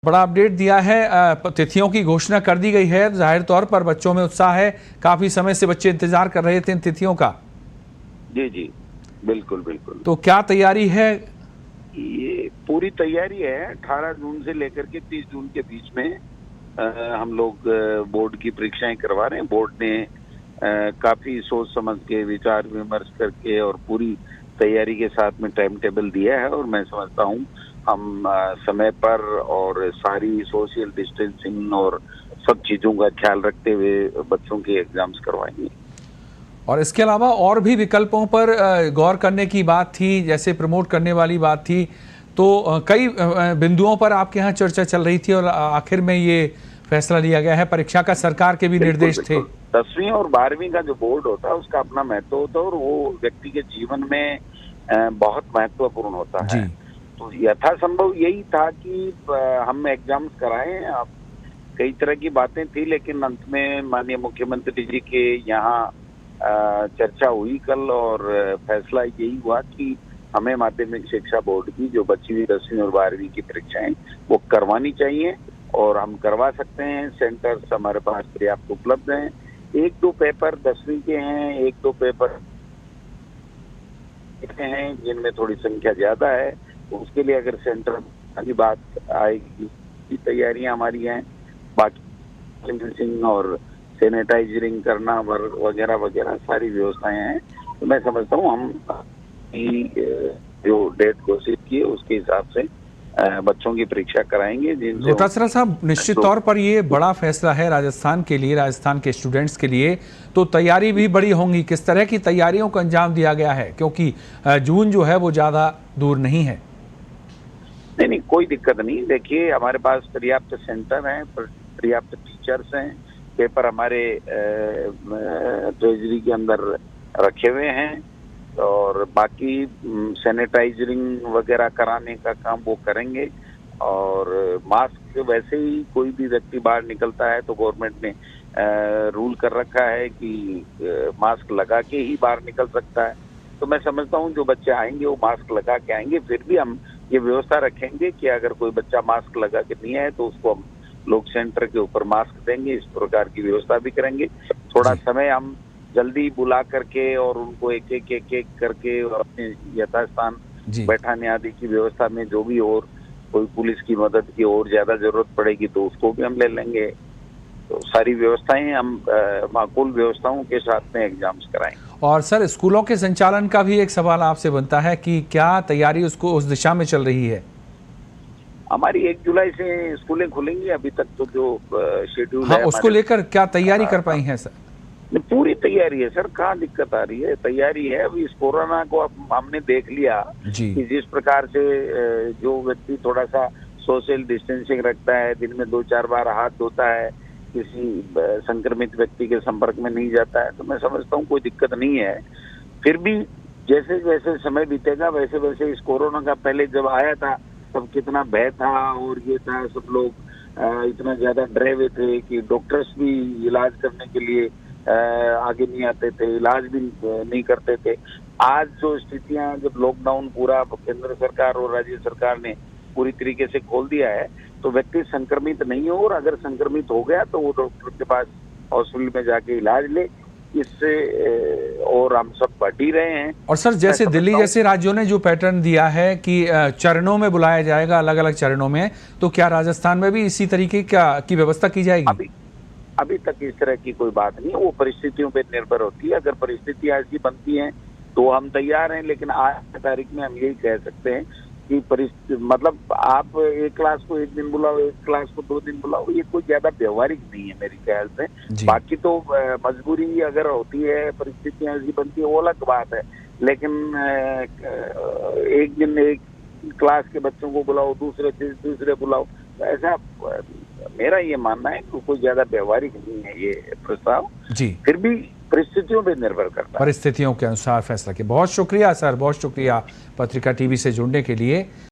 बड़ा अपडेट दिया है, तिथियों की घोषणा कर दी गई है। जाहिर तौर पर बच्चों में उत्साह है, काफी समय से बच्चे इंतजार कर रहे थे इन तिथियों का। जी जी, बिल्कुल बिल्कुल। तो क्या तैयारी है? ये पूरी तैयारी है। 18 जून से लेकर के 30 जून के बीच में हम लोग बोर्ड की परीक्षाएं करवा रहे हैं। बोर्ड ने काफी सोच समझ के, विचार विमर्श करके और पूरी तैयारी के साथ में टाइम टेबल दिया है, और मैं समझता हूँ हम समय पर और सारी सोशल डिस्टेंसिंग और सब चीजों का ख्याल रखते हुए बच्चों के एग्जाम्स करवाएंगे। और इसके अलावा और भी विकल्पों पर गौर करने की बात थी, जैसे प्रमोट करने वाली बात थी, तो कई बिंदुओं पर आपके यहाँ चर्चा चल रही थी और आखिर में ये फैसला लिया गया है। परीक्षा का सरकार के भी निर्देश थे। 10वीं और 12वीं का जो बोर्ड होता है उसका अपना महत्व होता है, और वो व्यक्ति के जीवन में बहुत महत्वपूर्ण होता है। तो यथासंभव यही था कि हम एग्जाम्स कराएं। अब कई तरह की बातें थी, लेकिन अंत में माननीय मुख्यमंत्री जी के यहाँ चर्चा हुई कल, और फैसला यही हुआ कि हमें माध्यमिक शिक्षा बोर्ड की जो बची हुई 10वीं और 12वीं की परीक्षाएं वो करवानी चाहिए, और हम करवा सकते हैं। सेंटर्स हमारे पास पर्याप्त उपलब्ध हैं। 1-2 पेपर 10वीं के हैं, 1-2 पेपर हैं जिनमें थोड़ी संख्या ज्यादा है। उसके लिए अगर सेंटर की बात आएगी, तैयारियां हमारी हैं। बाकी और सैनिटाइजिंग करना वगैरह वगैरह सारी व्यवस्थाएं हैं। तो मैं समझता हूँ हम जो डेट घोषित की है उसके हिसाब से बच्चों की परीक्षा कराएंगे। डॉक्टर साहब, निश्चित तौर पर ये बड़ा फैसला है राजस्थान के लिए, राजस्थान के स्टूडेंट्स के लिए। तो तैयारी भी बड़ी होंगी। किस तरह की तैयारियों को अंजाम दिया गया है, क्योंकि जून जो है वो ज्यादा दूर नहीं है? नहीं, कोई दिक्कत नहीं। देखिए, हमारे पास पर्याप्त सेंटर हैं, पर्याप्त टीचर्स हैं, पेपर हमारे ट्रेजरी के अंदर रखे हुए हैं, और बाकी सैनिटाइजिंग वगैरह कराने का काम वो करेंगे। और मास्क, वैसे ही कोई भी व्यक्ति बाहर निकलता है तो गवर्नमेंट ने रूल कर रखा है कि मास्क लगा के ही बाहर निकल सकता है। तो मैं समझता हूँ जो बच्चे आएंगे वो मास्क लगा के आएंगे। फिर भी हम ये व्यवस्था रखेंगे कि अगर कोई बच्चा मास्क लगा के नहीं आए तो उसको हम लोग सेंटर के ऊपर मास्क देंगे। इस प्रकार की व्यवस्था भी करेंगे। थोड़ा समय हम जल्दी बुला करके और उनको एक एक करके अपने यथास्थान बैठाने आदि की व्यवस्था में जो भी और कोई पुलिस की मदद की और ज्यादा जरूरत पड़ेगी तो उसको भी हम ले लेंगे। तो सारी व्यवस्थाएं हम माकूल व्यवस्थाओं के साथ में एग्जाम्स कराएंगे। और सर, स्कूलों के संचालन का भी एक सवाल आपसे बनता है कि क्या तैयारी उस दिशा में चल रही है? हमारी 1 जुलाई से स्कूलें खुलेंगी। अभी तक तो जो शेड्यूल है उसको लेकर क्या तैयारी कर पाई है सर? पूरी तैयारी है सर, कहाँ दिक्कत आ रही है? तैयारी है। अभी इस कोरोना को हमने देख लिया कि जिस प्रकार से जो व्यक्ति थोड़ा सा सोशल डिस्टेंसिंग रखता है, दिन में 2-4 बार हाथ धोता है, किसी संक्रमित व्यक्ति के संपर्क में नहीं जाता है, तो मैं समझता हूँ कोई दिक्कत नहीं है। फिर भी जैसे जैसे समय बीतेगा वैसे वैसे इस कोरोना का पहले जब आया था तब कितना भय था और ये था, सब लोग इतना ज्यादा डरे हुए थे कि डॉक्टर्स भी इलाज करने के लिए आगे नहीं आते थे, इलाज भी नहीं करते थे। आज जो स्थितियां, जब लॉकडाउन पूरा केंद्र सरकार और राज्य सरकार ने पूरी तरीके से खोल दिया है, तो व्यक्ति संक्रमित नहीं हो, और अगर संक्रमित हो गया तो वो डॉक्टर के पास हॉस्पिटल में जाके इलाज ले। इससे और हम सब बढ़ ही रहे हैं। और सर, जैसे दिल्ली जैसे राज्यों ने जो पैटर्न दिया है कि चरणों में बुलाया जाएगा, अलग अलग चरणों में, तो क्या राजस्थान में भी इसी तरीके की व्यवस्था की जाएगी? अभी तक इस तरह की कोई बात नहीं है। वो परिस्थितियों पे निर्भर होती है। अगर परिस्थितियां ऐसी बनती हैं तो हम तैयार हैं, लेकिन आज की तारीख में हम यही कह सकते हैं कि मतलब आप एक क्लास को 1 दिन बुलाओ, एक क्लास को 2 दिन बुलाओ, ये कोई ज्यादा व्यवहारिक नहीं है मेरे ख्याल से। बाकी तो मजबूरी अगर होती है, परिस्थितियां ऐसी बनती है, वो अलग बात है। लेकिन एक दिन एक क्लास के बच्चों को बुलाओ, दूसरे बुलाओ, ऐसा मेरा ये मानना है कि कोई ज्यादा व्यवहारिक नहीं है ये प्रस्ताव। फिर भी परिस्थितियों पे निर्भर करता है। परिस्थितियों के अनुसार फैसला किया। बहुत शुक्रिया सर, बहुत शुक्रिया पत्रिका टीवी से जुड़ने के लिए।